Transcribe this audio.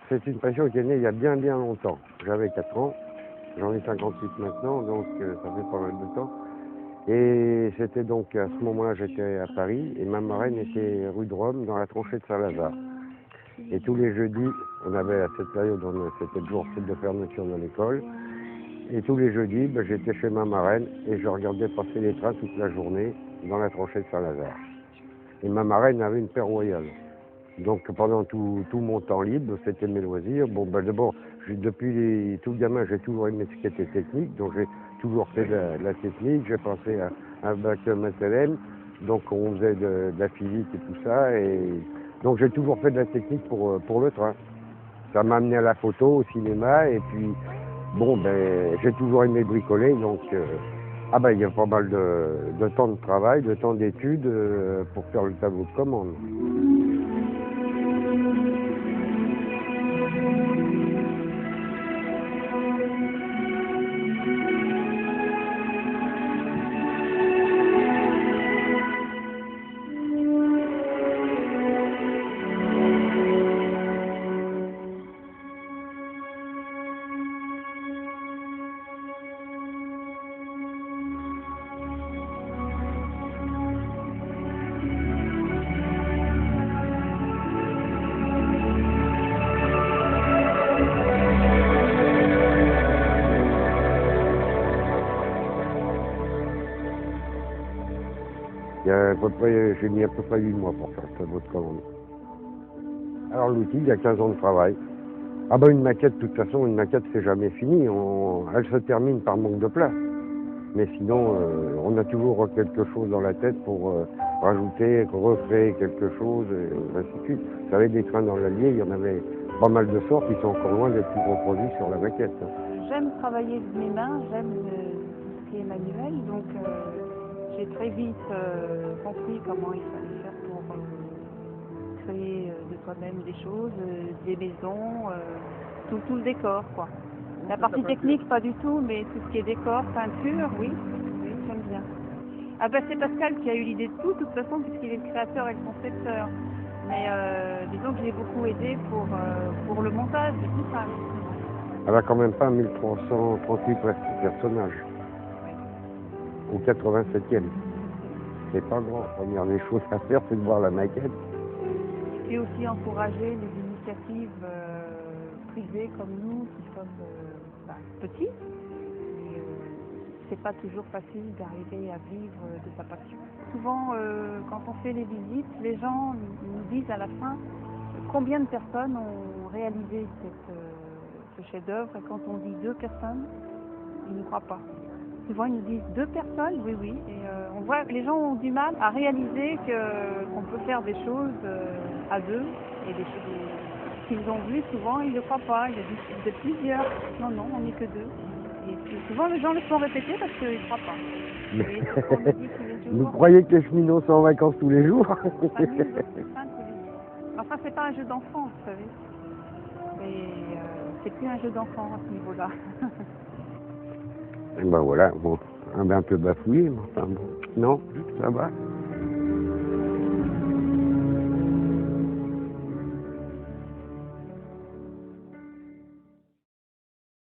C'est une passion qui est née il y a bien longtemps. J'avais 4 ans, j'en ai 58 maintenant, donc ça fait pas mal de temps. Et c'était donc à ce moment-là, j'étais à Paris et ma marraine était rue de Rome dans la tranchée de Saint-Lazare. Et tous les jeudis, on avait à cette période, c'était le jour de fermeture de l'école. Et tous les jeudis, j'étais chez ma marraine et je regardais passer les trains toute la journée dans la tranchée de Saint-Lazare. Et ma marraine avait une paire royale. Donc pendant tout mon temps libre, c'était mes loisirs. Bon, d'abord, depuis tout gamin, j'ai toujours aimé ce qui était technique, donc j'ai toujours fait de la technique. J'ai passé à un bac SLM, donc on faisait de la physique et tout ça. Et donc j'ai toujours fait de la technique pour le train. Ça m'a amené à la photo, au cinéma, et puis bon, j'ai toujours aimé bricoler, donc il y a pas mal de temps de travail, de temps d'études pour faire le tableau de commande. J'ai mis à peu près 8 mois pour faire ce tableau de commande. Alors l'outil, il y a 15 ans de travail. Une maquette, de toute façon, une maquette, c'est jamais fini. Elle se termine par manque de place. Mais sinon, on a toujours quelque chose dans la tête pour rajouter, recréer quelque chose, et ainsi de suite. Vous savez, des trains dans l'Allier, il y en avait pas mal de sortes qui sont encore loin d'être reproduits sur la maquette. J'aime travailler de mes mains, j'aime tout ce qui est manuel, donc j'ai très vite compris comment il fallait faire pour créer de soi-même des choses, des maisons, tout le décor, quoi. La partie technique, pas du tout, mais tout ce qui est décor, peinture, oui, j'aime bien. C'est Pascal qui a eu l'idée de tout, de toute façon, puisqu'il est le créateur et le concepteur. Mais disons que j'ai beaucoup aidé pour le montage et tout ça. Elle a quand même pas 1338 personnages. Au 87e. C'est pas grand. La première des choses à faire, c'est de voir la maquette. Et aussi encourager les initiatives privées comme nous, qui sommes petits. C'est pas toujours facile d'arriver à vivre de sa passion. Souvent, quand on fait les visites, les gens nous disent à la fin combien de personnes ont réalisé ce chef-d'œuvre. Et quand on dit 2 personnes, ils ne croient pas. Souvent, ils nous disent 2 personnes, oui. Et on voit que les gens ont du mal à réaliser qu'on peut faire des choses à 2. Et des choses qu'ils ont vues, souvent, ils ne croient pas. Ils disent vous êtes plusieurs. Non, on n'est que 2. Et puis, souvent, les gens le font répéter parce qu'ils ne croient pas. Mais c'est ce qu'on nous dit tous les jours. Vous croyez que les cheminots sont en vacances tous les jours? Oui, tous les jours. Enfin, c'est pas un jeu d'enfant, vous savez. C'est plus un jeu d'enfant à ce niveau-là. Et voilà, bon, un peu bafouillé, mais enfin bon, non, ça va.